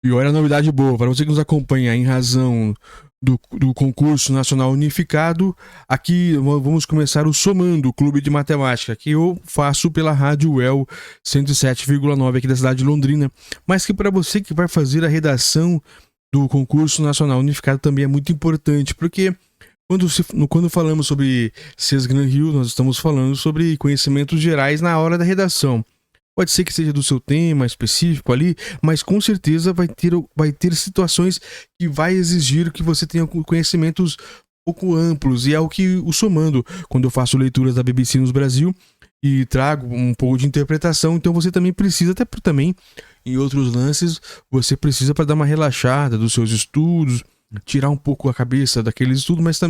E olha a novidade boa, para você que nos acompanha em razão do concurso nacional unificado, aqui vamos começar o Somando, o Clube de Matemática, que eu faço pela Rádio UEL 107,9 aqui da cidade de Londrina, mas que para você que vai fazer a redação do concurso nacional unificado também é muito importante, porque quando falamos sobre Sesgran Rio, nós estamos falando sobre conhecimentos gerais na hora da redação. Pode ser que seja do seu tema específico ali, mas com certeza vai ter situações que vai exigir que você tenha conhecimentos um pouco amplos, e é o que o Somando, quando eu faço leituras da BBC News Brasil e trago um pouco de interpretação, então você também precisa, até também em outros lances, você precisa para dar uma relaxada dos seus estudos, tirar um pouco a cabeça daqueles estudos, mas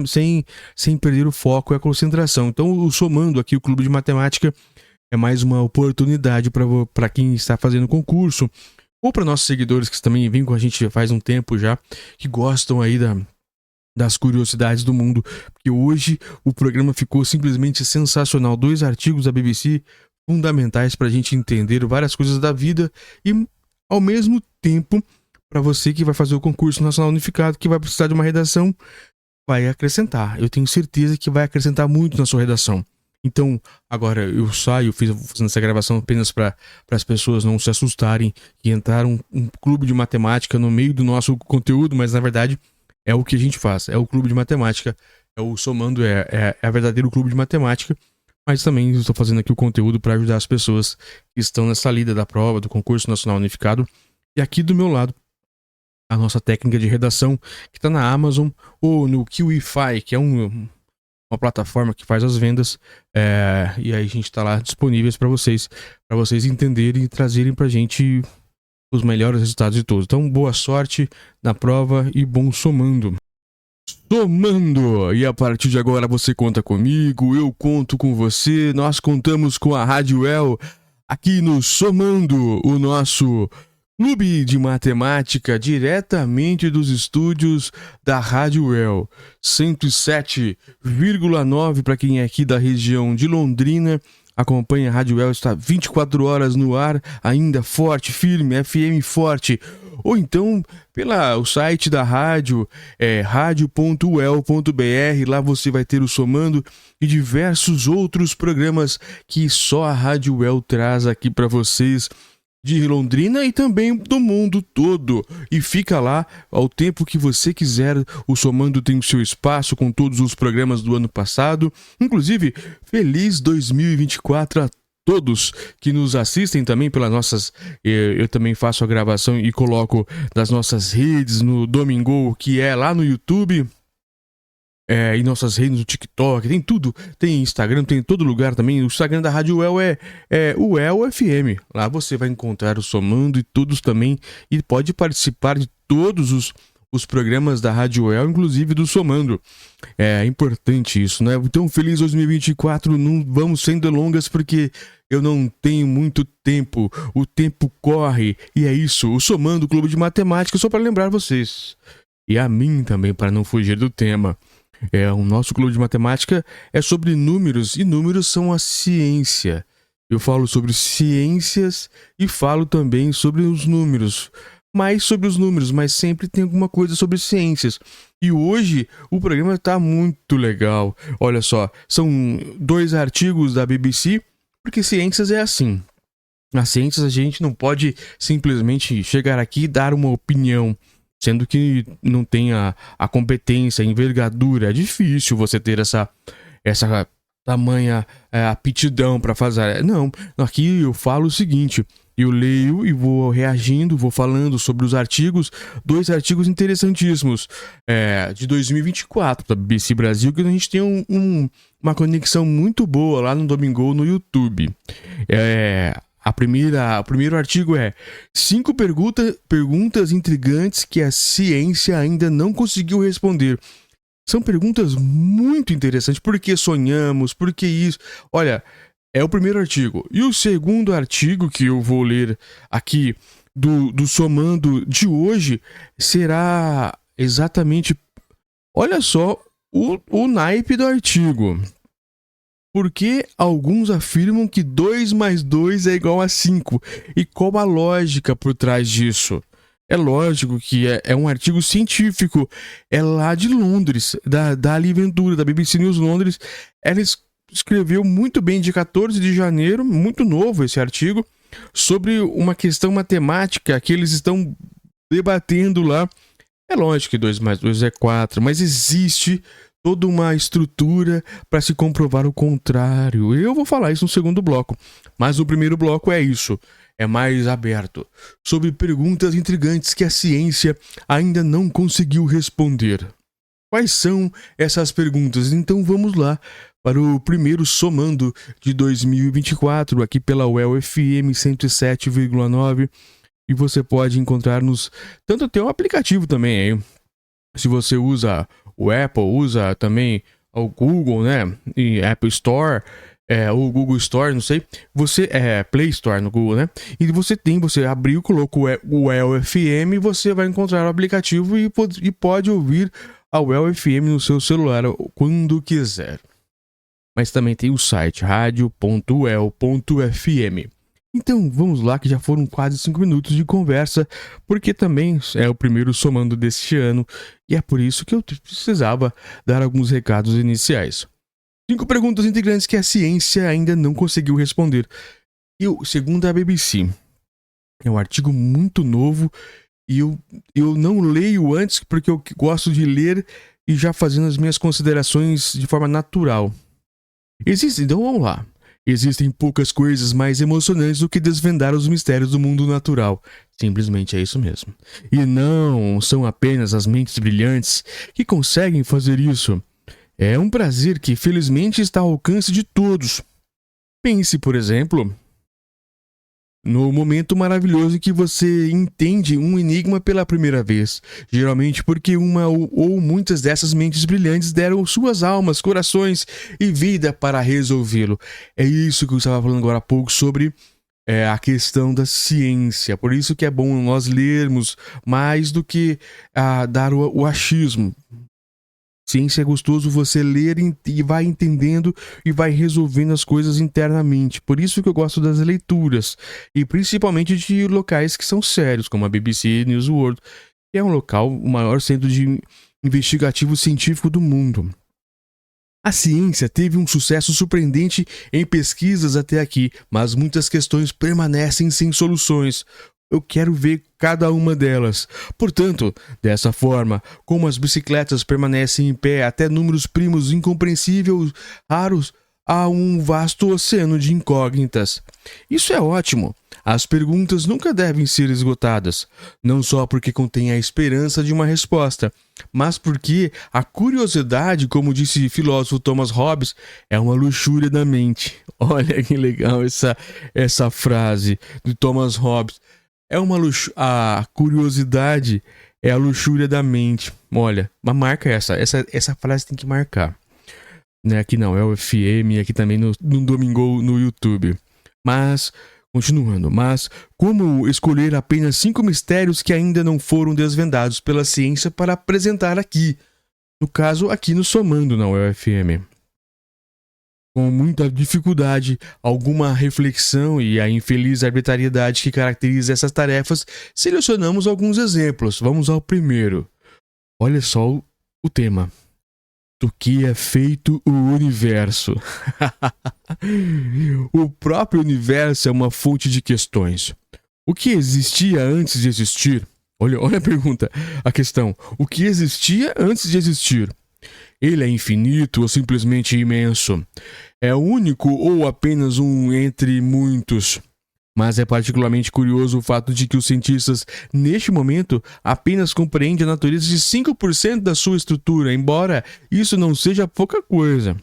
sem perder o foco e a concentração. Então, o Somando aqui, o Clube de Matemática, é mais uma oportunidade para quem está fazendo concurso, ou para nossos seguidores que também vêm com a gente faz um tempo já, que gostam aí das curiosidades do mundo, porque hoje o programa ficou simplesmente sensacional. 2 artigos da BBC fundamentais para a gente entender várias coisas da vida e, ao mesmo tempo, para você que vai fazer o concurso nacional unificado, que vai precisar de uma redação, vai acrescentar. Eu tenho certeza que vai acrescentar muito na sua redação. Então, agora eu saio fazendo essa gravação apenas para as pessoas não se assustarem e entrar um clube de matemática no meio do nosso conteúdo, mas na verdade é o que a gente faz, é o clube de matemática, é o Somando, é a verdadeiro clube de matemática, mas também estou fazendo aqui o conteúdo para ajudar as pessoas que estão nessa lida da prova, do concurso nacional unificado. E aqui do meu lado, a nossa técnica de redação, que está na Amazon ou no Kiwify, que é uma plataforma que faz as vendas, e aí a gente está lá disponíveis para vocês entenderem e trazerem para a gente os melhores resultados de todos. Então, boa sorte na prova e bom somando. Somando! E a partir de agora você conta comigo, eu conto com você, nós contamos com a Rádio UEL aqui no Somando, o nosso Clube de Matemática, diretamente dos estúdios da Rádio UEL 107,9 para quem é aqui da região de Londrina. Acompanha a Rádio UEL, está 24 horas no ar, ainda forte, firme, FM forte. Ou então pelo site da rádio, radio.uel.br, lá você vai ter o Somando e diversos outros programas que só a Rádio UEL traz aqui para vocês, de Londrina e também do mundo todo. E fica lá ao tempo que você quiser. O Somando tem o seu espaço com todos os programas do ano passado. Inclusive, feliz 2024 a todos que nos assistem também pelas nossas... Eu também faço a gravação e coloco nas nossas redes, no Domingo, que é lá no YouTube. Em nossas redes, no TikTok, tem tudo, tem Instagram, tem em todo lugar também. O Instagram da Rádio UEL é UEL FM. Lá você vai encontrar o Somando e todos também, e pode participar de todos os programas da Rádio UEL, inclusive do Somando. É importante isso, né? Então, feliz 2024, não vamos sem delongas, porque eu não tenho muito tempo, o tempo corre, e é isso, o Somando, o Clube de Matemática, só para lembrar vocês, e a mim também, para não fugir do tema. O nosso clube de matemática é sobre números, e números são a ciência. Eu falo sobre ciências e falo também sobre os números. Mais sobre os números, mas sempre tem alguma coisa sobre ciências. E hoje o programa está muito legal. Olha só, são 2 artigos da BBC, porque ciências é assim. Nas ciências a gente não pode simplesmente chegar aqui e dar uma opinião, sendo que não tem a competência, a envergadura. É difícil você ter essa tamanha aptidão para fazer. Não, aqui eu falo o seguinte, eu leio e vou reagindo, vou falando sobre os artigos, 2 artigos interessantíssimos de 2024 da BBC Brasil, que a gente tem uma conexão muito boa lá no Domingo no YouTube. O primeiro artigo é 5 perguntas intrigantes que a ciência ainda não conseguiu responder. São perguntas muito interessantes. Por que sonhamos? Por que isso? Olha, é o primeiro artigo. E o segundo artigo que eu vou ler aqui do Somando de hoje será exatamente... Olha só o naipe do artigo. Por que alguns afirmam que 2 mais 2 é igual a 5? E qual a lógica por trás disso? É lógico que é um artigo científico, é lá de Londres, da Ali Ventura, da BBC News Londres. Ela escreveu muito bem, de 14 de janeiro, muito novo esse artigo, sobre uma questão matemática que eles estão debatendo lá. É lógico que 2 mais 2 é 4, mas existe toda uma estrutura para se comprovar o contrário. Eu vou falar isso no segundo bloco, mas o primeiro bloco é isso. É mais aberto, sobre perguntas intrigantes que a ciência ainda não conseguiu responder. Quais são essas perguntas? Então vamos lá para o primeiro Somando de 2024, aqui pela UEL FM 107,9. E você pode encontrar-nos, tanto tem um aplicativo também, hein? Se você usa o Apple, usa também o Google, né? E Apple Store, ou Google Store, não sei. Você Play Store no Google, né? E você abriu, colocou o UEL FM, você vai encontrar o aplicativo e pode ouvir a UEL FM no seu celular quando quiser. Mas também tem o site radio.uel.fm. Então vamos lá, que já foram quase 5 minutos de conversa, porque também é o primeiro Somando deste ano e é por isso que eu precisava dar alguns recados iniciais. 5 perguntas integrantes que a ciência ainda não conseguiu responder. E segundo a BBC, é um artigo muito novo e eu não leio antes porque eu gosto de ler e já fazendo as minhas considerações de forma natural. Então vamos lá. Existem poucas coisas mais emocionantes do que desvendar os mistérios do mundo natural. Simplesmente é isso mesmo. E não são apenas as mentes brilhantes que conseguem fazer isso. É um prazer que, felizmente, está ao alcance de todos. Pense, por exemplo, no momento maravilhoso em que você entende um enigma pela primeira vez. Geralmente porque uma ou muitas dessas mentes brilhantes deram suas almas, corações e vida para resolvê-lo. É isso que eu estava falando agora há pouco sobre a questão da ciência. Por isso que é bom nós lermos mais do que dar o achismo. Ciência é gostoso você ler e vai entendendo e vai resolvendo as coisas internamente. Por isso que eu gosto das leituras. E principalmente de locais que são sérios, como a BBC News World, que é o maior centro de investigativo científico do mundo. A ciência teve um sucesso surpreendente em pesquisas até aqui, mas muitas questões permanecem sem soluções. Eu quero ver cada uma delas. Portanto, dessa forma, como as bicicletas permanecem em pé até números primos incompreensíveis, raros, há um vasto oceano de incógnitas. Isso é ótimo. As perguntas nunca devem ser esgotadas, não só porque contém a esperança de uma resposta, mas porque a curiosidade, como disse o filósofo Thomas Hobbes, é uma luxúria da mente. Olha que legal essa frase de Thomas Hobbes. A curiosidade é a luxúria da mente. Olha, mas marca essa frase tem que marcar. Né? Aqui não, é o FM, aqui também no Domingo no YouTube. Mas, continuando, como escolher apenas 5 mistérios que ainda não foram desvendados pela ciência para apresentar aqui? No caso, aqui no Somando na UFM. Com muita dificuldade, alguma reflexão e a infeliz arbitrariedade que caracteriza essas tarefas, selecionamos alguns exemplos. Vamos ao primeiro. Olha só o tema. Do que é feito o universo? O próprio universo é uma fonte de questões. O que existia antes de existir? Olha a pergunta, a questão. O que existia antes de existir? Ele é infinito ou simplesmente imenso? É único ou apenas um entre muitos? Mas é particularmente curioso o fato de que os cientistas, neste momento, apenas compreendem a natureza de 5% da sua estrutura, embora isso não seja pouca coisa.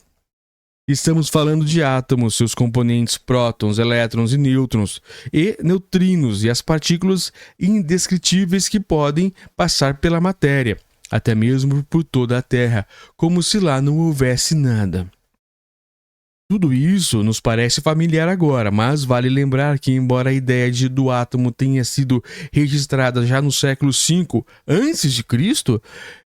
Estamos falando de átomos, seus componentes prótons, elétrons e nêutrons, e neutrinos e as partículas indescritíveis que podem passar pela matéria, até mesmo por toda a Terra, como se lá não houvesse nada. Tudo isso nos parece familiar agora, mas vale lembrar que, embora a ideia do átomo tenha sido registrada já no século V a.C.,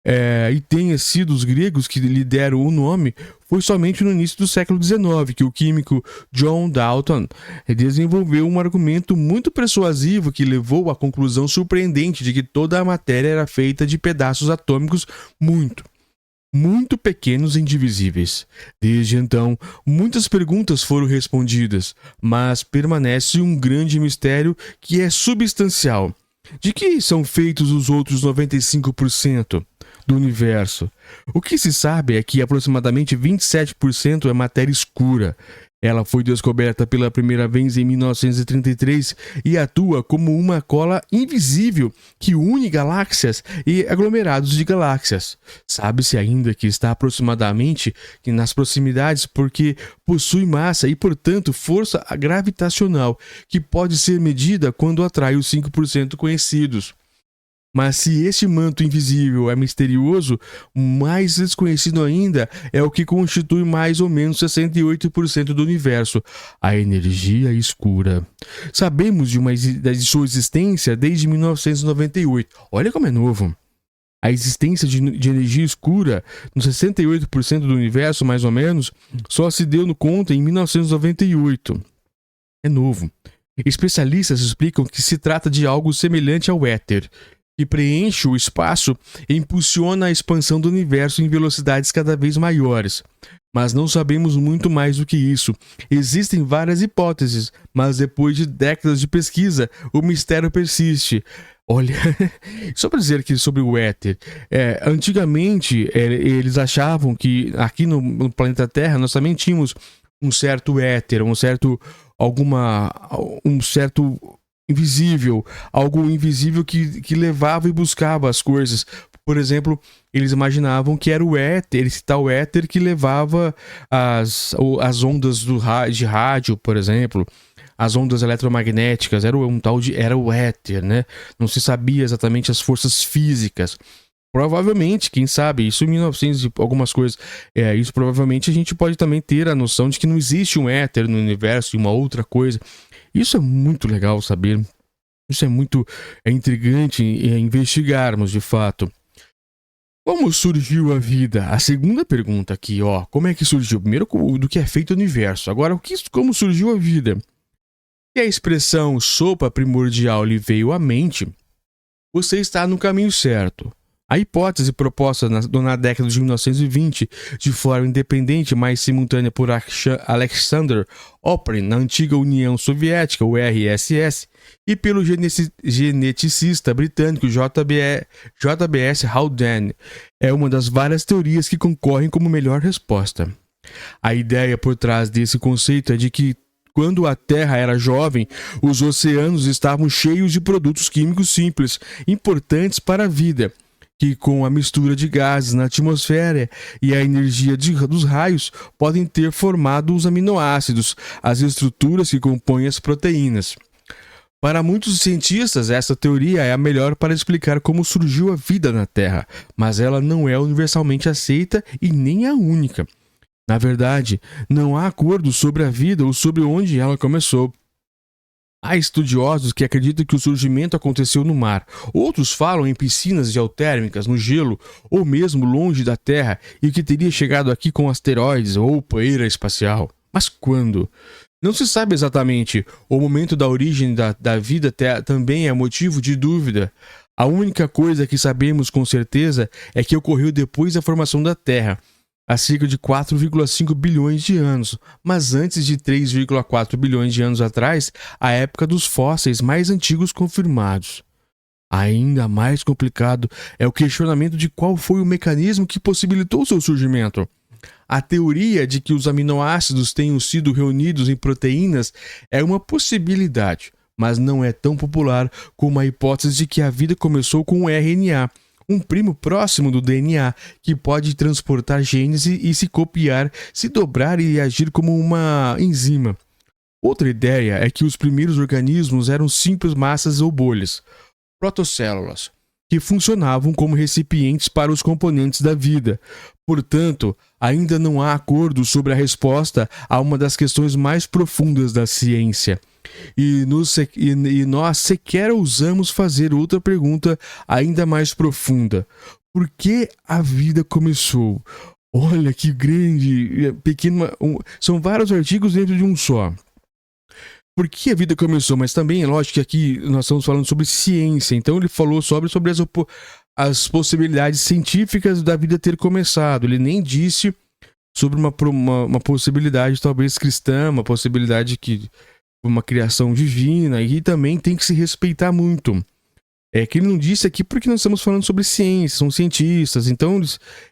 e tenha sido os gregos que lhe deram o nome, foi somente no início do século XIX que o químico John Dalton desenvolveu um argumento muito persuasivo que levou à conclusão surpreendente de que toda a matéria era feita de pedaços atômicos muito pequenos e indivisíveis. Desde então, muitas perguntas foram respondidas, mas permanece um grande mistério que é substancial. De que são feitos os outros 95% do universo? O que se sabe é que aproximadamente 27% é matéria escura. Ela foi descoberta pela primeira vez em 1933 e atua como uma cola invisível que une galáxias e aglomerados de galáxias. Sabe-se ainda que está aproximadamente nas proximidades porque possui massa e, portanto, força gravitacional, que pode ser medida quando atrai os 5% conhecidos. Mas se este manto invisível é misterioso, mais desconhecido ainda é o que constitui mais ou menos 68% do universo, a energia escura. Sabemos de sua existência desde 1998. Olha como é novo. A existência de energia escura no 68% do universo, mais ou menos, só se deu conta em 1998. É novo. Especialistas explicam que se trata de algo semelhante ao éter, que preenche o espaço e impulsiona a expansão do universo em velocidades cada vez maiores. Mas não sabemos muito mais do que isso. Existem várias hipóteses, mas depois de décadas de pesquisa, o mistério persiste. Olha, só para dizer aqui sobre o éter, antigamente eles achavam que aqui no planeta Terra nós também tínhamos um certo éter, um certo invisível, algo invisível que levava e buscava as coisas. Por exemplo, eles imaginavam que era o éter, esse tal éter que levava as ondas de rádio, por exemplo, as ondas eletromagnéticas, era o éter, né? Não se sabia exatamente as forças físicas. Provavelmente, quem sabe, isso em 1900 e algumas coisas, isso provavelmente a gente pode também ter a noção de que não existe um éter no universo e uma outra coisa. Isso é muito legal saber, isso é muito intrigante investigarmos de fato. Como surgiu a vida? A segunda pergunta aqui, como é que surgiu? Primeiro, do que é feito o universo. Agora, como surgiu a vida? Se a expressão sopa primordial lhe veio à mente, você está no caminho certo. A hipótese proposta na década de 1920, de forma independente, mas simultânea por Alexander Oparin, na antiga União Soviética, o RSS, e pelo geneticista britânico J.B.S. Haldane, é uma das várias teorias que concorrem como melhor resposta. A ideia por trás desse conceito é de que, quando a Terra era jovem, os oceanos estavam cheios de produtos químicos simples, importantes para a vida, que com a mistura de gases na atmosfera e a energia dos raios podem ter formado os aminoácidos, as estruturas que compõem as proteínas. Para muitos cientistas, essa teoria é a melhor para explicar como surgiu a vida na Terra, mas ela não é universalmente aceita e nem a única. Na verdade, não há acordo sobre a vida ou sobre onde ela começou. Há estudiosos que acreditam que o surgimento aconteceu no mar. Outros falam em piscinas geotérmicas, no gelo, ou mesmo longe da Terra, e que teria chegado aqui com asteroides ou poeira espacial. Mas quando? Não se sabe exatamente. O momento da origem da vida também é motivo de dúvida. A única coisa que sabemos com certeza é que ocorreu depois da formação da Terra, há cerca de 4,5 bilhões de anos, mas antes de 3,4 bilhões de anos atrás, a época dos fósseis mais antigos confirmados. Ainda mais complicado é o questionamento de qual foi o mecanismo que possibilitou seu surgimento. A teoria de que os aminoácidos tenham sido reunidos em proteínas é uma possibilidade, mas não é tão popular como a hipótese de que a vida começou com o RNA, um primo próximo do DNA, que pode transportar genes e se copiar, se dobrar e agir como uma enzima. Outra ideia é que os primeiros organismos eram simples massas ou bolhas, protocélulas, que funcionavam como recipientes para os componentes da vida. Portanto, ainda não há acordo sobre a resposta a uma das questões mais profundas da ciência. E nós sequer ousamos fazer outra pergunta ainda mais profunda. Por que a vida começou? Olha que grande, pequeno. São vários artigos dentro de um só. Por que a vida começou? Mas também é lógico que aqui nós estamos falando sobre ciência. Então ele falou sobre as possibilidades científicas da vida ter começado. Ele nem disse sobre uma possibilidade talvez cristã, uma possibilidade que uma criação divina, e também tem que se respeitar muito. É que ele não disse aqui porque nós estamos falando sobre ciência, são cientistas, então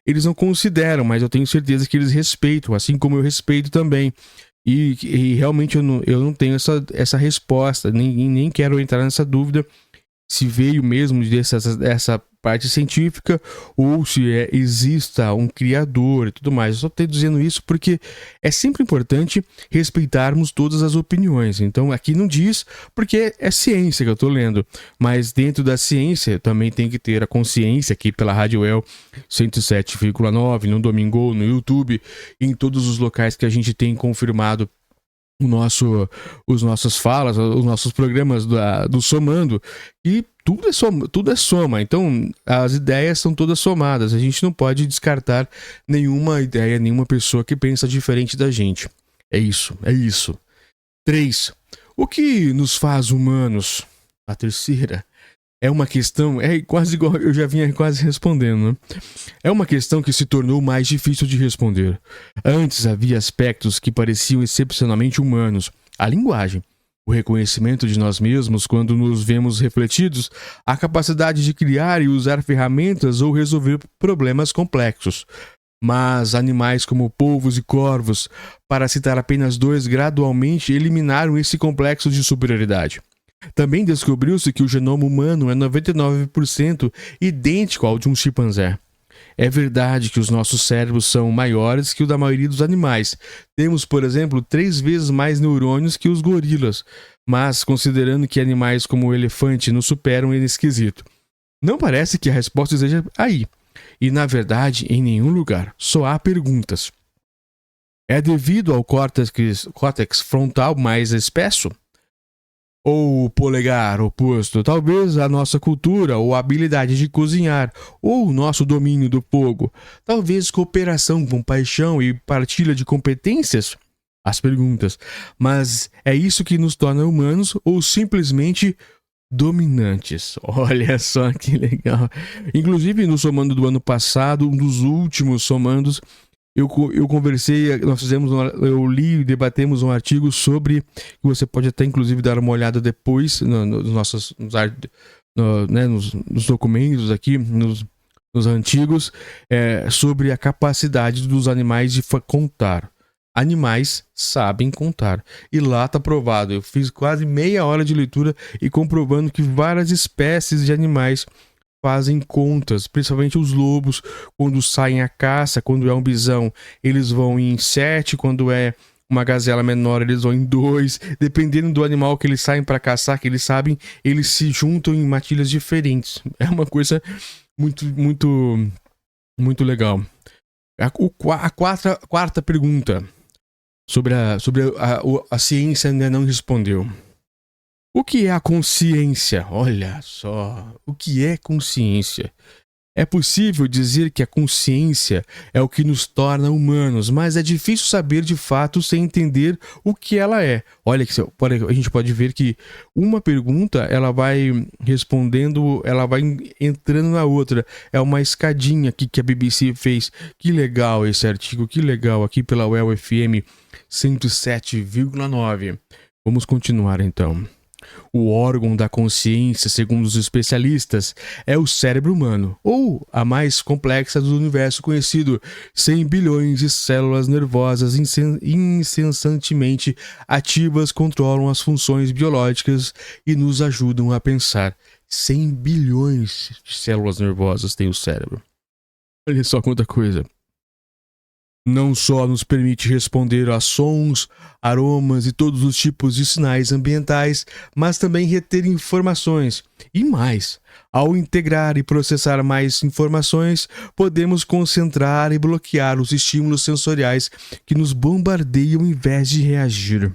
eles não consideram, mas eu tenho certeza que eles respeitam, assim como eu respeito também. E realmente eu não tenho essa resposta, nem quero entrar nessa dúvida se veio mesmo dessa parte científica ou se exista um criador e tudo mais. Eu só estou dizendo isso porque é sempre importante respeitarmos todas as opiniões. Então aqui não diz porque é ciência que eu estou lendo, mas dentro da ciência também tem que ter a consciência aqui pela Rádio El 107,9, no Domingo, no YouTube, em todos os locais que a gente tem confirmado os nossas falas, os nossos programas do Somando, e tudo é soma, então as ideias são todas somadas, a gente não pode descartar nenhuma ideia, nenhuma pessoa que pensa diferente da gente. É isso. 3. O que nos faz humanos? A terceira é uma questão, é quase igual, eu já vinha quase respondendo, né? É uma questão que se tornou mais difícil de responder. Antes havia aspectos que pareciam excepcionalmente humanos. A linguagem, o reconhecimento de nós mesmos quando nos vemos refletidos, a capacidade de criar e usar ferramentas ou resolver problemas complexos. Mas animais como polvos e corvos, para citar apenas 2, gradualmente eliminaram esse complexo de superioridade. Também descobriu-se que o genoma humano é 99% idêntico ao de um chimpanzé. É verdade que os nossos cérebros são maiores que o da maioria dos animais. Temos, por exemplo, 3 vezes mais neurônios que os gorilas, mas considerando que animais como o elefante nos superam nesse quesito. Não parece que a resposta esteja aí. E, na verdade, em nenhum lugar. Só há perguntas. É devido ao córtex frontal mais espesso? Ou o polegar oposto, talvez a nossa cultura ou a habilidade de cozinhar, ou o nosso domínio do fogo, talvez cooperação, compaixão e partilha de competências? As perguntas. Mas é isso que nos torna humanos ou simplesmente dominantes? Olha só que legal. Inclusive no Somando do ano passado, um dos últimos Somandos, eu conversei, eu li e debatemos um artigo sobre, que você pode até inclusive dar uma olhada depois nos documentos aqui, nos antigos, sobre a capacidade dos animais de contar. Animais sabem contar. E lá está provado. Eu fiz quase meia hora de leitura e comprovando que várias espécies de animais fazem contas, principalmente os lobos, quando saem à caça, quando é um bisão, eles vão em 7, quando é uma gazela menor, eles vão em 2, dependendo do animal que eles saem para caçar, que eles sabem, eles se juntam em matilhas diferentes. É uma coisa muito, muito, muito legal. A quarta pergunta sobre a ciência ainda não respondeu. O que é a consciência? Olha só, o que é consciência? É possível dizer que a consciência é o que nos torna humanos, mas é difícil saber de fato sem entender o que ela é. Olha, a gente pode ver que uma pergunta, ela vai respondendo, ela vai entrando na outra. É uma escadinha aqui que a BBC fez. Que legal esse artigo, que legal, aqui pela UEL FM 107,9. Vamos continuar então. O órgão da consciência, segundo os especialistas, é o cérebro humano, ou a mais complexa do universo conhecido. 100 bilhões de células nervosas incessantemente ativas controlam as funções biológicas e nos ajudam a pensar. 100 bilhões de células nervosas tem o cérebro. Olha só quanta coisa. Não só nos permite responder a sons, aromas e todos os tipos de sinais ambientais, mas também reter informações. E mais, ao integrar e processar mais informações, podemos concentrar e bloquear os estímulos sensoriais que nos bombardeiam em vez de reagir.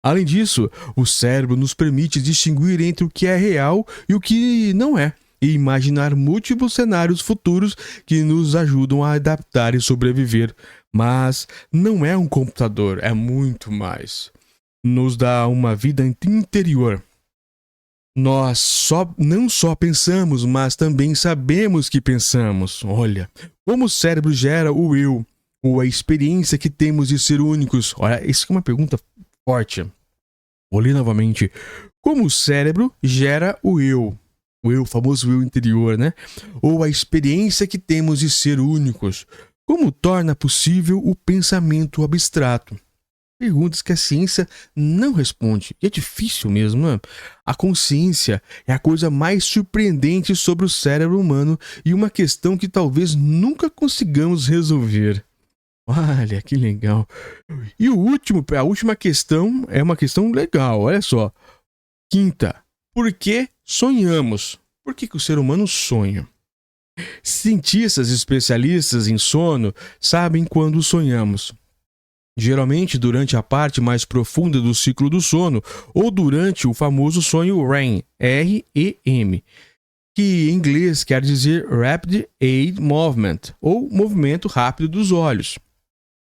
Além disso, o cérebro nos permite distinguir entre o que é real e o que não é. e imaginar múltiplos cenários futuros que nos ajudam a adaptar e sobreviver. Mas não é um computador, é muito mais. Nos dá uma vida interior. Nós não só pensamos, mas também sabemos que pensamos. Olha, como o cérebro gera o eu, ou a experiência que temos de ser únicos. Olha, isso é uma pergunta forte. Vou ler novamente. Como o cérebro gera o eu, famoso eu interior, né? Ou a experiência que temos de ser únicos. Como torna possível o pensamento abstrato? Perguntas que a ciência não responde. E é difícil mesmo, né? A consciência é a coisa mais surpreendente sobre o cérebro humano e uma questão que talvez nunca consigamos resolver. Olha, que legal. E a última questão é uma questão legal, olha só. Quinta, por que sonhamos? Por que o ser humano sonha? Cientistas especialistas em sono sabem quando sonhamos. Geralmente durante a parte mais profunda do ciclo do sono ou durante o famoso sonho REM, R-E-M, que em inglês quer dizer Rapid Eye Movement, ou movimento rápido dos olhos.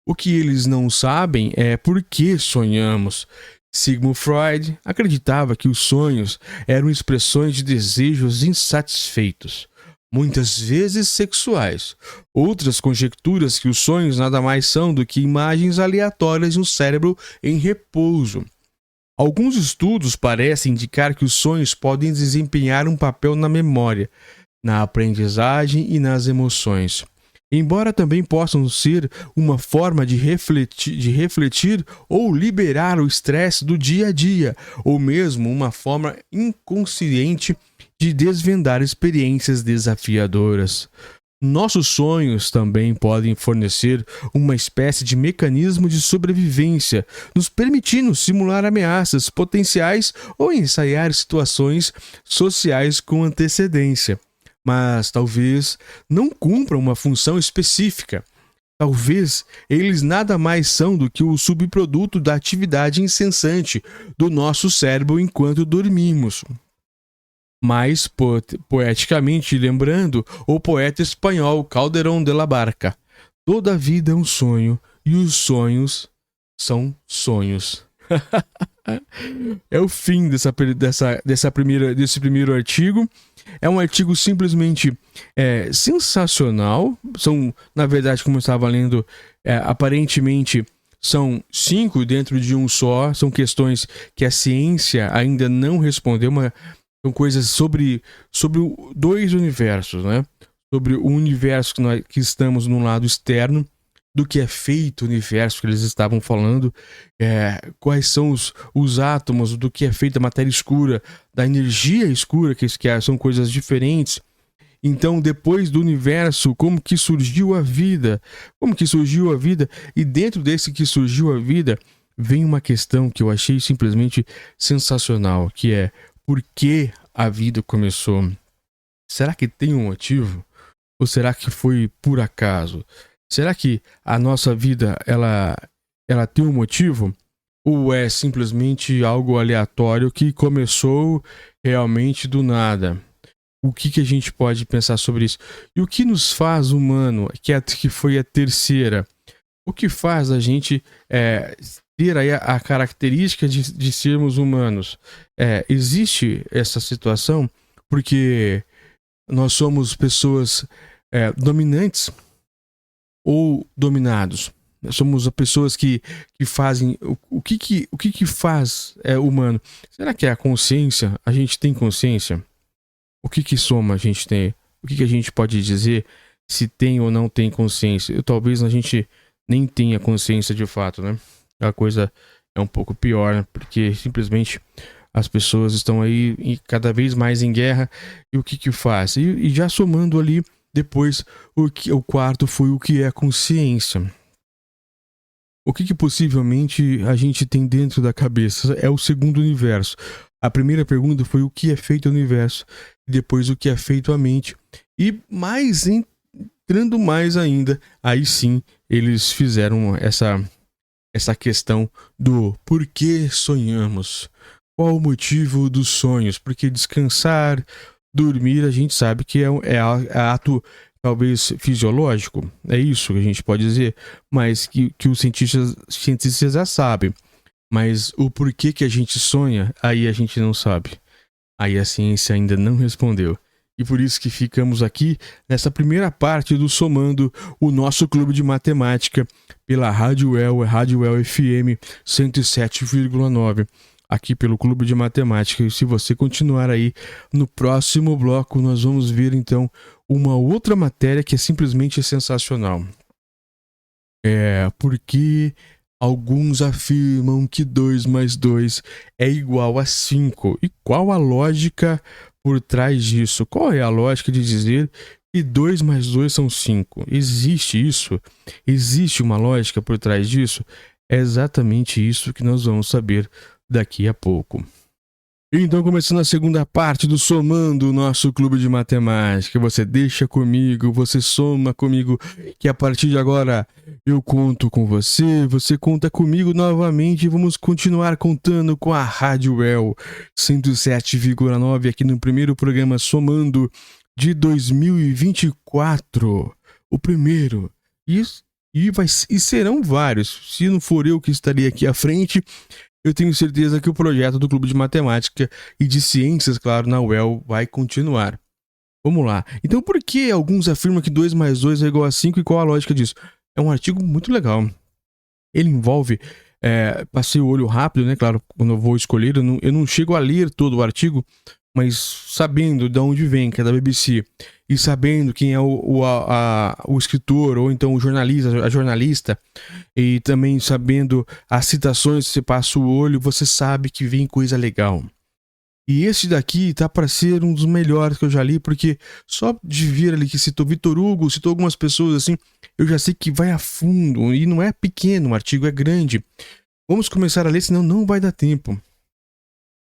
O que eles não sabem é por que sonhamos. Sigmund Freud acreditava que os sonhos eram expressões de desejos insatisfeitos, muitas vezes sexuais. Outras conjecturas que os sonhos nada mais são do que imagens aleatórias de um cérebro em repouso. Alguns estudos parecem indicar que os sonhos podem desempenhar um papel na memória, na aprendizagem e nas emoções. Embora também possam ser uma forma de refletir ou liberar o estresse do dia a dia, ou mesmo uma forma inconsciente de desvendar experiências desafiadoras. Nossos sonhos também podem fornecer uma espécie de mecanismo de sobrevivência, nos permitindo simular ameaças potenciais ou ensaiar situações sociais com antecedência. Mas talvez não cumpram uma função específica. Talvez eles nada mais são do que o subproduto da atividade incessante do nosso cérebro enquanto dormimos. Mais poeticamente lembrando o poeta espanhol Calderón de la Barca, toda a vida é um sonho e os sonhos são sonhos. É o fim desse primeiro artigo. É um artigo simplesmente sensacional. São, na verdade, como eu estava lendo, aparentemente são 5 dentro de um só. São questões que a ciência ainda não respondeu. São coisas sobre 2 universos, né? Sobre o universo que estamos no lado externo, do que é feito o universo que eles estavam falando, quais são os átomos, do que é feita a matéria escura, da energia escura, que são coisas diferentes. Então, depois do universo, como que surgiu a vida? E dentro desse que surgiu a vida, vem uma questão que eu achei simplesmente sensacional, que é: por que a vida começou? Será que tem um motivo? Ou será que foi por acaso? Será que a nossa vida ela tem um motivo? Ou é simplesmente algo aleatório que começou realmente do nada? O que a gente pode pensar sobre isso? E o que nos faz humano, que foi a terceira? O que faz a gente ter aí a característica de sermos humanos? Existe essa situação porque nós somos pessoas dominantes ou dominados? Somos pessoas que fazem... O que faz humano? Será que é a consciência? A gente tem consciência? O que soma a gente tem? O que a gente pode dizer se tem ou não tem consciência? Talvez a gente nem tenha consciência de fato, né? A coisa é um pouco pior, né? Porque simplesmente as pessoas estão aí cada vez mais em guerra. E o que faz? E já somando ali, depois, o quarto foi o que é a consciência. O que possivelmente a gente tem dentro da cabeça? É o segundo universo. A primeira pergunta foi o que é feito o universo. Depois o que é feito a mente. E mais entrando mais ainda, aí sim eles fizeram essa questão do por que sonhamos. Qual o motivo dos sonhos? Por que descansar? Dormir a gente sabe que é ato talvez fisiológico, é isso que a gente pode dizer, mas que os cientistas já sabem. Mas o porquê que a gente sonha, aí a gente não sabe. Aí a ciência ainda não respondeu. E por isso que ficamos aqui nessa primeira parte do Somando, o nosso clube de matemática, pela Rádio El FM 107,9. Aqui pelo Clube de Matemática. E se você continuar aí, no próximo bloco nós vamos ver então uma outra matéria que é simplesmente sensacional. Porque alguns afirmam que 2 mais 2 é igual a 5. E qual a lógica por trás disso? Qual é a lógica de dizer que 2 mais 2 são 5? Existe isso? Existe uma lógica por trás disso? É exatamente isso que nós vamos saber daqui a pouco. Então, começando a segunda parte do Somando, o nosso clube de matemática. Você deixa comigo, você soma comigo, que a partir de agora eu conto com você, você conta comigo novamente e vamos continuar contando com a Rádio El 107,9 aqui no primeiro programa Somando de 2024. O primeiro. E serão vários. Se não for eu que estaria aqui à frente, eu tenho certeza que o projeto do Clube de Matemática e de Ciências, claro, na UEL vai continuar. Vamos lá. Então, por que alguns afirmam que 2 mais 2 é igual a 5 e qual a lógica disso? É um artigo muito legal. Ele envolve... passei o olho rápido, né? Claro, quando eu vou escolher, eu não chego a ler todo o artigo, mas sabendo de onde vem, que é da BBC, e sabendo quem é o escritor, ou então o jornalista, a jornalista, e também sabendo as citações, você passa o olho, você sabe que vem coisa legal. E esse daqui tá para ser um dos melhores que eu já li, porque só de ver ali que citou Vitor Hugo, citou algumas pessoas assim, eu já sei que vai a fundo, e não é pequeno, o artigo é grande. Vamos começar a ler, senão não vai dar tempo.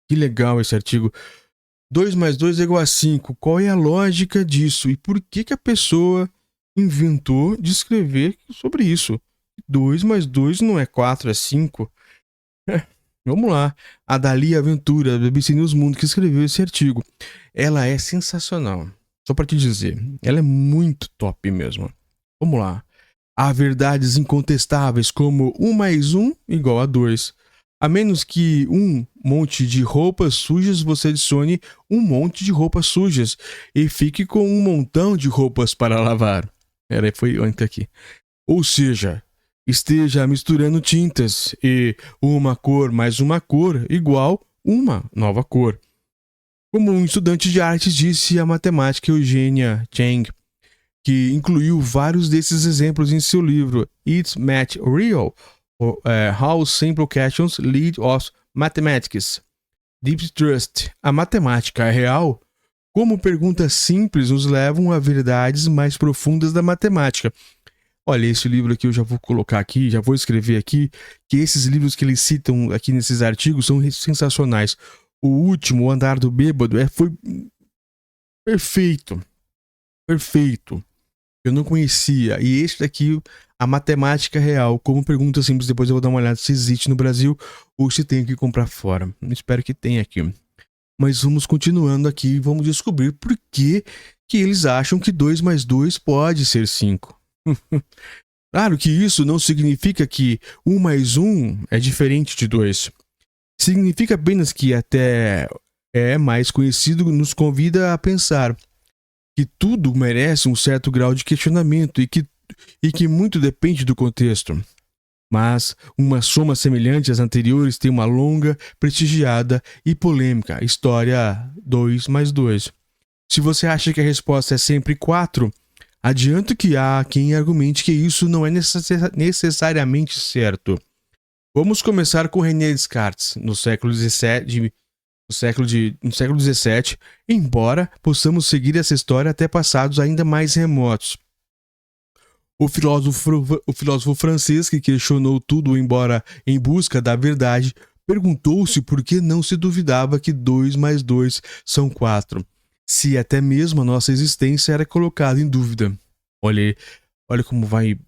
Que legal esse artigo. 2 mais 2 é igual a 5. Qual é a lógica disso? E por que a pessoa inventou de escrever sobre isso? 2 mais 2 não é 4, é 5. Vamos lá. A Dalia Ventura, do BBC News Mundo, que escreveu esse artigo. Ela é sensacional. Só para te dizer. Ela é muito top mesmo. Vamos lá. Há verdades incontestáveis como 1 mais 1 igual a 2. A menos que um monte de roupas sujas, você adicione um monte de roupas sujas e fique com um montão de roupas para lavar. Foi antes aqui. Ou seja, esteja misturando tintas e uma cor mais uma cor igual uma nova cor. Como um estudante de artes disse a matemática Eugenia Chang, que incluiu vários desses exemplos em seu livro It's Math Real? How Simple Questions Lead Us Mathematics. Deep Trust. A matemática é real? Como perguntas simples nos levam a verdades mais profundas da matemática. Olha, esse livro aqui eu já vou colocar aqui, já vou escrever aqui, que esses livros que eles citam aqui nesses artigos são sensacionais. O último, O Andar do Bêbado, foi perfeito. Perfeito. Eu não conhecia. E este daqui, A Matemática Real, como pergunta simples, depois eu vou dar uma olhada se existe no Brasil ou se tem que comprar fora. Espero que tenha aqui. Mas vamos continuando aqui e vamos descobrir por que eles acham que 2 mais 2 pode ser 5. Claro que isso não significa que 1 mais 1 é diferente de 2. Significa apenas que até é mais conhecido nos convida a pensar que tudo merece um certo grau de questionamento e que muito depende do contexto. Mas uma soma semelhante às anteriores tem uma longa, prestigiada e polêmica história 2 mais 2. Se você acha que a resposta é sempre 4, adianto que há quem argumente que isso não é necessariamente certo. Vamos começar com René Descartes, no século XVII, embora possamos seguir essa história até passados ainda mais remotos. O filósofo francês que questionou tudo embora em busca da verdade, perguntou-se por que não se duvidava que 2 mais 2 são 4, se até mesmo a nossa existência era colocada em dúvida. Olha como vai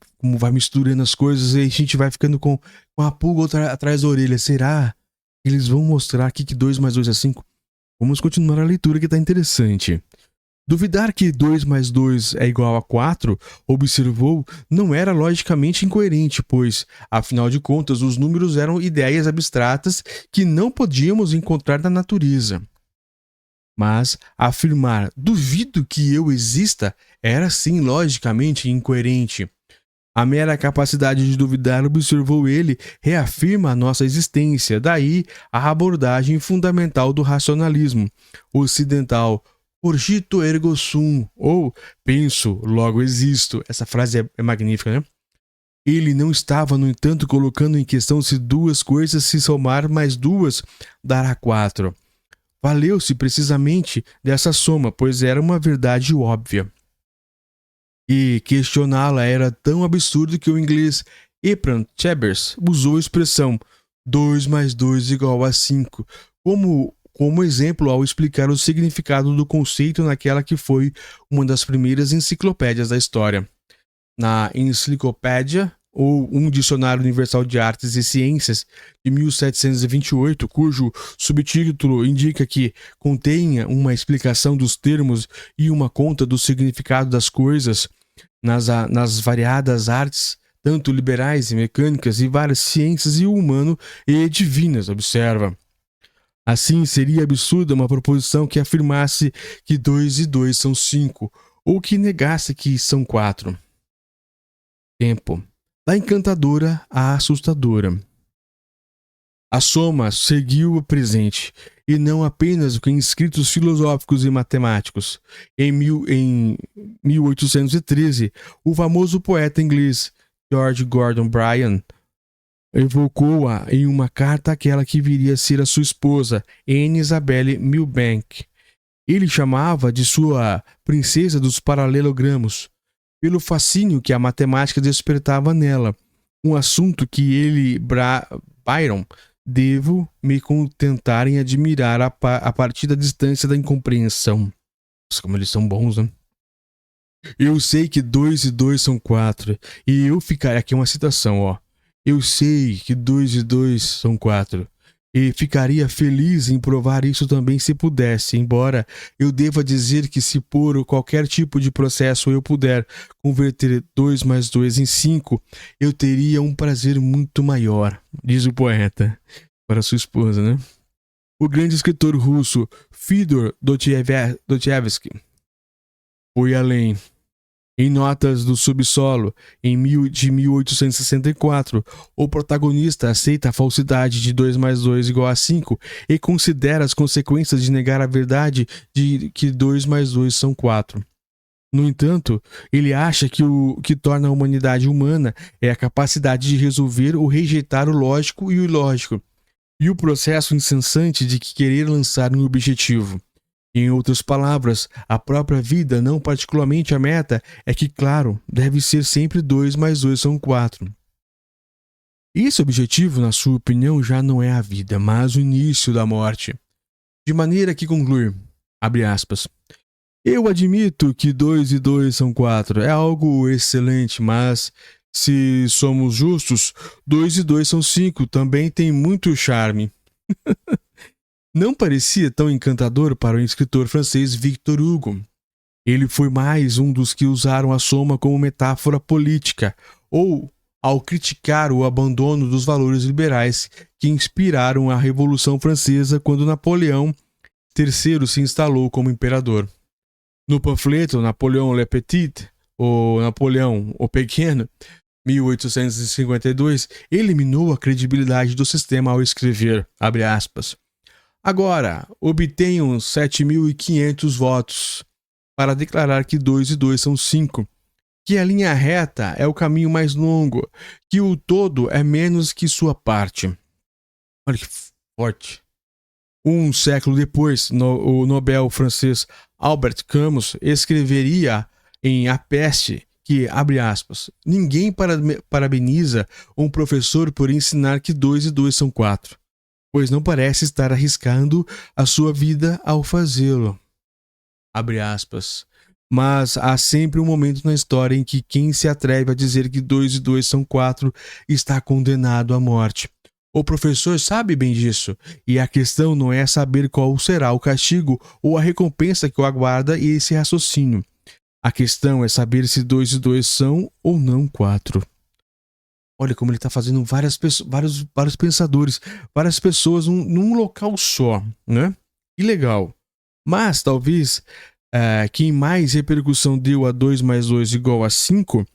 misturando as coisas e a gente vai ficando com a pulga atrás da orelha. Será? Eles vão mostrar aqui que 2 mais 2 é 5? Vamos continuar a leitura que está interessante. Duvidar que 2 mais 2 é igual a 4, observou, não era logicamente incoerente, pois, afinal de contas, os números eram ideias abstratas que não podíamos encontrar na natureza. Mas afirmar duvido que eu exista era sim logicamente incoerente. A mera capacidade de duvidar, observou ele, reafirma a nossa existência, daí a abordagem fundamental do racionalismo ocidental, cogito ergo sum, ou penso, logo existo. Essa frase é magnífica, né? Ele não estava, no entanto, colocando em questão se duas coisas se somar mais duas dará 4. Valeu-se precisamente dessa soma, pois era uma verdade óbvia. E questioná-la era tão absurdo que o inglês Ephraim Chambers usou a expressão 2 mais 2 igual a 5 como exemplo ao explicar o significado do conceito naquela que foi uma das primeiras enciclopédias da história. Na Enciclopédia, ou um Dicionário Universal de Artes e Ciências, de 1728, cujo subtítulo indica que contenha uma explicação dos termos e uma conta do significado das coisas nas variadas artes, tanto liberais e mecânicas, e várias ciências e humano e divinas, observa. Assim, seria absurda uma proposição que afirmasse que 2 e 2 são 5, ou que negasse que são 4. Tempo. Da encantadora à assustadora. A soma seguiu o presente, e não apenas em escritos filosóficos e matemáticos. Em 1813, o famoso poeta inglês George Gordon Bryan evocou-a em uma carta àquela que viria a ser a sua esposa, Anne Isabel Milbank. Ele chamava de sua princesa dos paralelogramos, pelo fascínio que a matemática despertava nela, um assunto que ele, Byron, devo me contentar em admirar a partir da distância da incompreensão. Nossa, como eles são bons, né? Eu sei que 2 e 2 são 4, e eu ficarei... Aqui uma citação, ó. Eu sei que 2 e 2 são 4, e ficaria feliz em provar isso também se pudesse, embora eu deva dizer que se por qualquer tipo de processo eu puder converter 2 mais 2 em 5, eu teria um prazer muito maior, diz o poeta para sua esposa, né? O grande escritor russo Fyodor Dostoiévski foi além. Em Notas do Subsolo, de 1864, o protagonista aceita a falsidade de 2 mais 2 igual a 5 e considera as consequências de negar a verdade de que 2 mais 2 são 4. No entanto, ele acha que o que torna a humanidade humana é a capacidade de resolver ou rejeitar o lógico e o ilógico, e o processo incessante de querer lançar um objetivo. Em outras palavras, a própria vida, não particularmente a meta, é que, claro, deve ser sempre 2 mais 2 são 4. Esse objetivo, na sua opinião, já não é a vida, mas o início da morte. De maneira que conclui, abre aspas, eu admito que 2 e 2 são 4, é algo excelente, mas, se somos justos, 2 e 2 são 5, também tem muito charme. Não parecia tão encantador para o escritor francês Victor Hugo. Ele foi mais um dos que usaram a soma como metáfora política, ou ao criticar o abandono dos valores liberais que inspiraram a Revolução Francesa quando Napoleão III se instalou como imperador. No panfleto Napoléon le Petit, ou Napoleão o Pequeno, 1852, eliminou a credibilidade do sistema ao escrever, abre aspas, agora, obtenham 7.500 votos para declarar que 2 e 2 são 5, que a linha reta é o caminho mais longo, que o todo é menos que sua parte. Olha que forte. Um século depois, o Nobel francês Albert Camus escreveria em A Peste que, abre aspas, ninguém parabeniza um professor por ensinar que 2 e 2 são 4. Pois não parece estar arriscando a sua vida ao fazê-lo. Abre aspas. Mas há sempre um momento na história em que quem se atreve a dizer que 2 e 2 são 4 está condenado à morte. O professor sabe bem disso, e a questão não é saber qual será o castigo ou a recompensa que o aguarda esse raciocínio. A questão é saber se 2 e 2 são ou não 4. Olha como ele está fazendo vários pensadores, várias pessoas num local só, né? Que legal. Mas talvez quem mais repercussão deu a 2 mais 2 igual a 5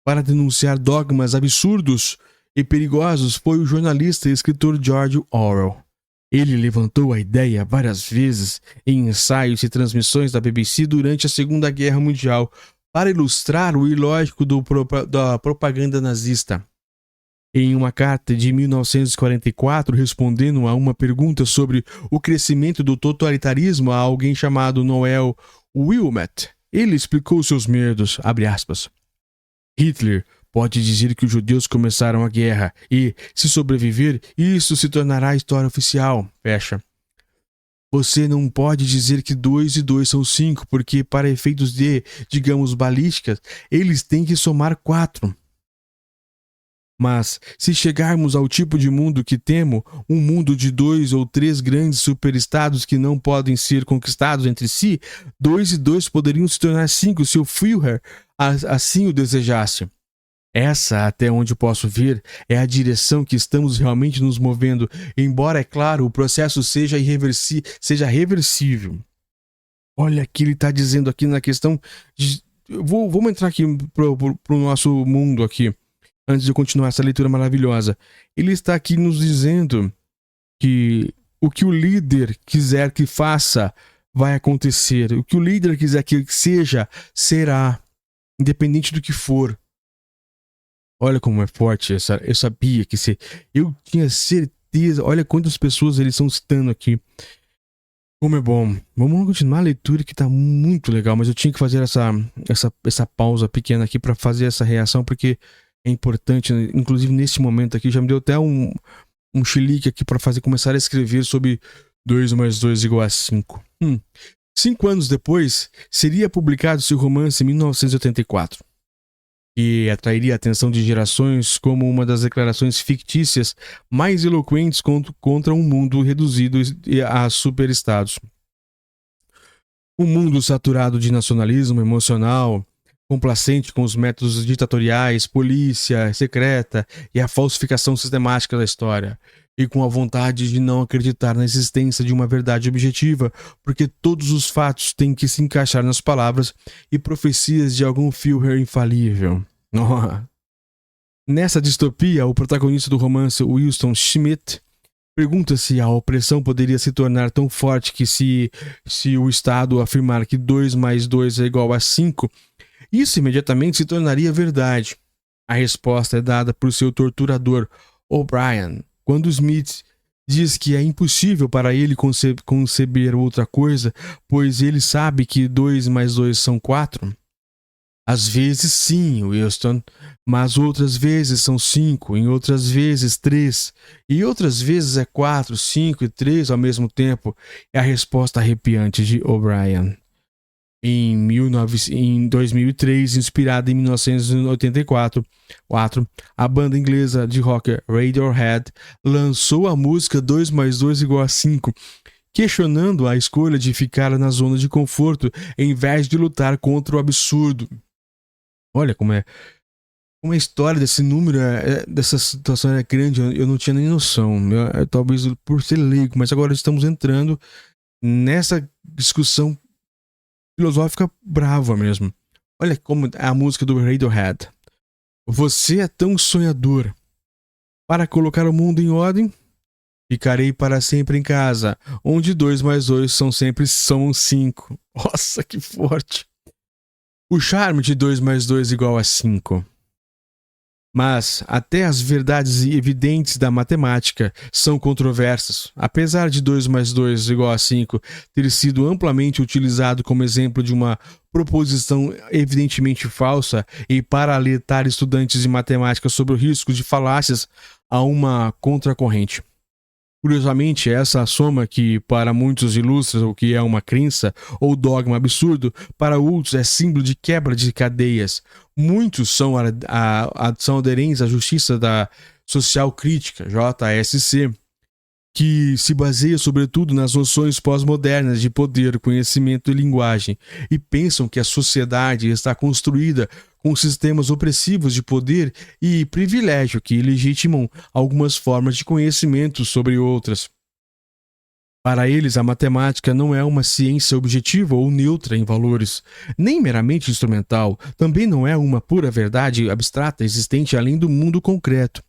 para denunciar dogmas absurdos e perigosos foi o jornalista e escritor George Orwell. Ele levantou a ideia várias vezes em ensaios e transmissões da BBC durante a Segunda Guerra Mundial para ilustrar o ilógico da propaganda nazista. Em uma carta de 1944, respondendo a uma pergunta sobre o crescimento do totalitarismo a alguém chamado Noel Wilmot, ele explicou seus medos, abre aspas. Hitler pode dizer que os judeus começaram a guerra e, se sobreviver, isso se tornará história oficial. Fecha. Você não pode dizer que 2 e 2 são 5, porque para efeitos de, digamos, balísticas, eles têm que somar 4. Mas, se chegarmos ao tipo de mundo que temo, um mundo de 2 ou 3 grandes superestados que não podem ser conquistados entre si, 2 e 2 poderiam se tornar 5 se o Führer assim o desejasse. Essa, até onde posso ver, é a direção que estamos realmente nos movendo, embora, é claro, o processo seja reversível. Olha o que ele está dizendo aqui na questão de... Vamos entrar aqui para o nosso mundo aqui, antes de eu continuar essa leitura maravilhosa. Ele está aqui nos dizendo que o que o líder quiser que faça, vai acontecer. O que o líder quiser que seja, será, independente do que for. Olha como é forte essa. Eu sabia que se. Eu tinha certeza. Olha quantas pessoas eles estão citando aqui. Como é bom. Vamos continuar a leitura que tá muito legal. Mas eu tinha que fazer essa pausa pequena aqui para fazer essa reação, porque é importante. Inclusive nesse momento aqui já me deu até um chilique aqui para começar a escrever sobre 2 mais 2 igual a 5. 5 anos depois, seria publicado seu romance em 1984. Que atrairia a atenção de gerações como uma das declarações fictícias mais eloquentes contra um mundo reduzido a superestados. Um mundo saturado de nacionalismo emocional, complacente com os métodos ditatoriais, polícia secreta e a falsificação sistemática da história, e com a vontade de não acreditar na existência de uma verdade objetiva, porque todos os fatos têm que se encaixar nas palavras e profecias de algum Führer infalível. Nessa distopia, o protagonista do romance, Winston Schmidt, pergunta se a opressão poderia se tornar tão forte que se o Estado afirmar que 2 mais 2 é igual a 5, isso imediatamente se tornaria verdade. A resposta é dada por seu torturador, O'Brien, quando Smith diz que é impossível para ele conceber outra coisa, pois ele sabe que 2 mais 2 são 4. Às vezes sim, Winston, mas outras vezes são 5, em outras vezes 3, e outras vezes é 4, 5 e 3 ao mesmo tempo. É a resposta arrepiante de O'Brien. Em 2003, inspirada em 1984, a banda inglesa de rock Radiohead lançou a música 2 mais 2 igual a 5, questionando a escolha de ficar na zona de conforto em vez de lutar contra o absurdo. Olha como a história desse número, dessa situação é grande, eu não tinha nem noção, talvez por ser leigo, mas agora estamos entrando nessa discussão filosófica brava mesmo. Olha como é a música do Radiohead. Você é tão sonhador. Para colocar o mundo em ordem, ficarei para sempre em casa, onde 2 mais 2 são 5. Nossa, que forte. O charme de 2 mais 2 igual a 5. Mas até as verdades evidentes da matemática são controversas. Apesar de 2 mais 2 igual a 5 ter sido amplamente utilizado como exemplo de uma proposição evidentemente falsa e para alertar estudantes de matemática sobre o risco de falácias, há uma contracorrente. Curiosamente, essa soma que para muitos ilustra o que é uma crença ou dogma absurdo, para outros é símbolo de quebra de cadeias. Muitos são aderentes à justiça social crítica, JSC, que se baseia sobretudo nas noções pós-modernas de poder, conhecimento e linguagem, e pensam que a sociedade está construída com sistemas opressivos de poder e privilégio que legitimam algumas formas de conhecimento sobre outras. Para eles, a matemática não é uma ciência objetiva ou neutra em valores, nem meramente instrumental, também não é uma pura verdade abstrata existente além do mundo concreto.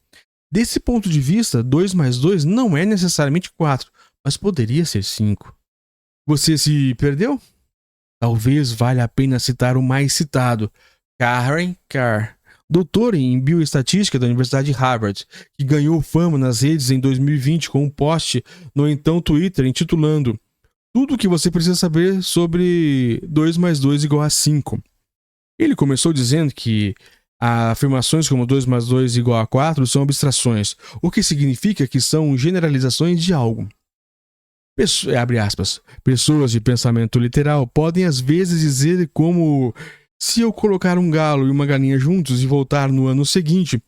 Desse ponto de vista, 2 mais 2 não é necessariamente 4, mas poderia ser 5. Você se perdeu? Talvez valha a pena citar o mais citado, Karen Carr, doutor em bioestatística da Universidade de Harvard, que ganhou fama nas redes em 2020 com um post no então Twitter intitulando Tudo o que você precisa saber sobre 2 mais 2 igual a 5. Ele começou dizendo que afirmações como 2 mais 2 igual a 4 são abstrações, o que significa que são generalizações de algo. Abre aspas. Pessoas de pensamento literal podem às vezes dizer como se eu colocar um galo e uma galinha juntos e voltar no ano seguinte,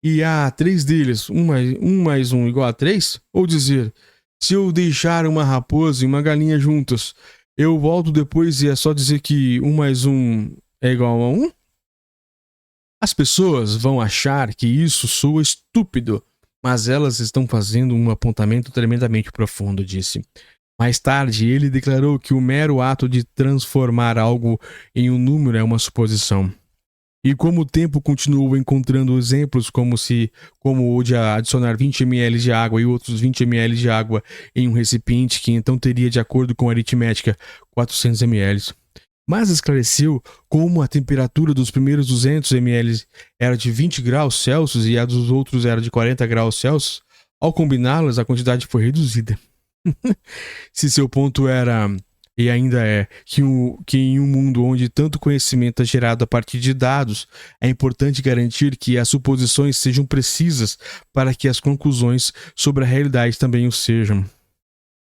e há 3 deles, 1 mais 1 igual a 3, ou dizer, se eu deixar uma raposa e uma galinha juntas, eu volto depois e é só dizer que 1 mais 1 é igual a 1? As pessoas vão achar que isso soa estúpido, mas elas estão fazendo um apontamento tremendamente profundo, disse. Mais tarde, ele declarou que o mero ato de transformar algo em um número é uma suposição. E como o tempo continuou encontrando exemplos como o de adicionar 20 ml de água e outros 20 ml de água em um recipiente que então teria, de acordo com a aritmética, 400 ml. Mas esclareceu como a temperatura dos primeiros 200 ml era de 20 graus Celsius e a dos outros era de 40 graus Celsius. Ao combiná-las, a quantidade foi reduzida. Se seu ponto era, e ainda é, que em um mundo onde tanto conhecimento é gerado a partir de dados, é importante garantir que as suposições sejam precisas para que as conclusões sobre a realidade também o sejam.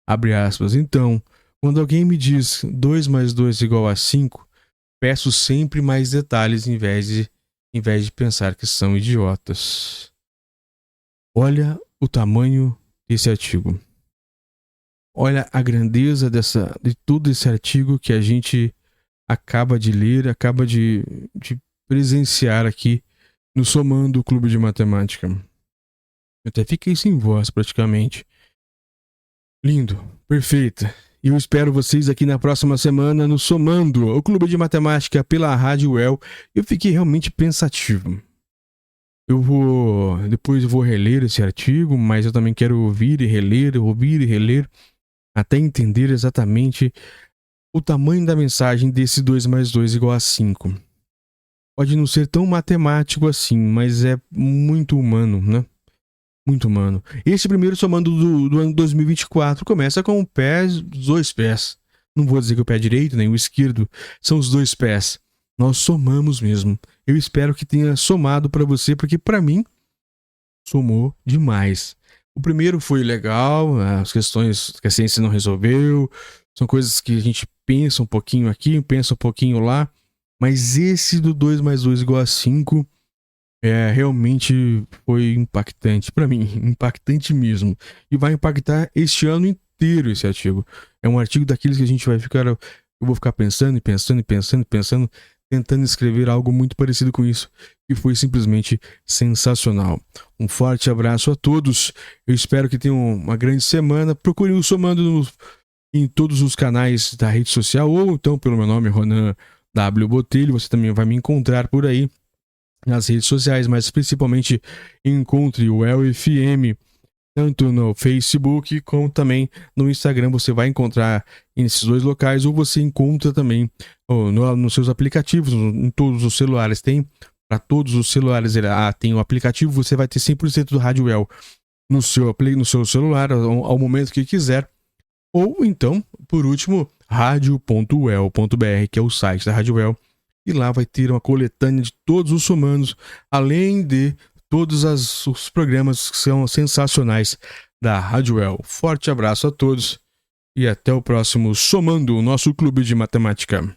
Abre aspas. Então, quando alguém me diz 2 mais 2 igual a 5, peço sempre mais detalhes em vez de pensar que são idiotas. Olha o tamanho desse artigo. Olha a grandeza de todo esse artigo que a gente acaba de ler, acaba de presenciar aqui no Somando o Clube de Matemática. Eu até fiquei sem voz praticamente. Lindo, perfeita. E eu espero vocês aqui na próxima semana no Somando o Clube de Matemática pela Rádio UEL. Eu fiquei realmente pensativo. Depois eu vou reler esse artigo, mas eu também quero ouvir e reler, até entender exatamente o tamanho da mensagem desse 2 mais 2 igual a 5. Pode não ser tão matemático assim, mas é muito humano, né? Muito humano. Este primeiro Somando do ano 2024 começa com os 2 pés. Não vou dizer que o pé direito nem o esquerdo, são os 2 pés. Nós somamos mesmo. Eu espero que tenha somado para você, porque para mim somou demais. O primeiro foi legal, as questões que a ciência não resolveu, são coisas que a gente pensa um pouquinho aqui, pensa um pouquinho lá, mas esse do 2 mais 2 igual a 5 realmente foi impactante para mim, impactante mesmo. E vai impactar este ano inteiro esse artigo. É um artigo daqueles que a gente vai ficar, eu vou ficar pensando, tentando escrever algo muito parecido com isso, e foi simplesmente sensacional. Um forte abraço a todos, eu espero que tenham uma grande semana. Procure o Somando em todos os canais da rede social, ou então pelo meu nome, Ronan W. Botelho. Você também vai me encontrar por aí nas redes sociais, mas principalmente encontre o UEL-FM tanto no Facebook como também no Instagram. Você vai encontrar nesses 2 locais, ou você encontra também nos seus aplicativos, em todos os celulares. Tem para todos os celulares, tem o aplicativo, você vai ter 100% do Rádio UEL no seu celular ao momento que quiser. Ou então, por último, radio.uel.br, que é o site da Rádio UEL, e lá vai ter uma coletânea de todos os somandos, além de todos os programas que são sensacionais da Rádio UEL. Forte abraço a todos e até o próximo Somando, o nosso clube de matemática.